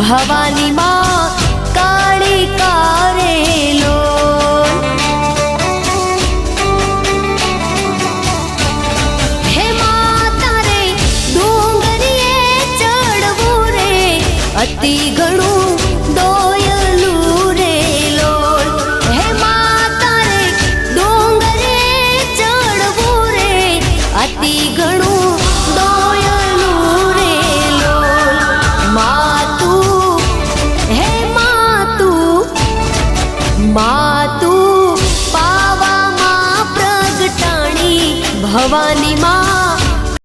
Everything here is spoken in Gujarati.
ભવાની માં કાળી કારેલો હે માતા રે ડુંગરીએ ચડવું રે અતિ ઘણું દોયલું રે લોલ હે માતા રે ડુંગરે ચડવું રે અતિ ઘણું દોયલું રે લોલ માતું હે માતું પાવામાં પ્રગટાણી ભવાની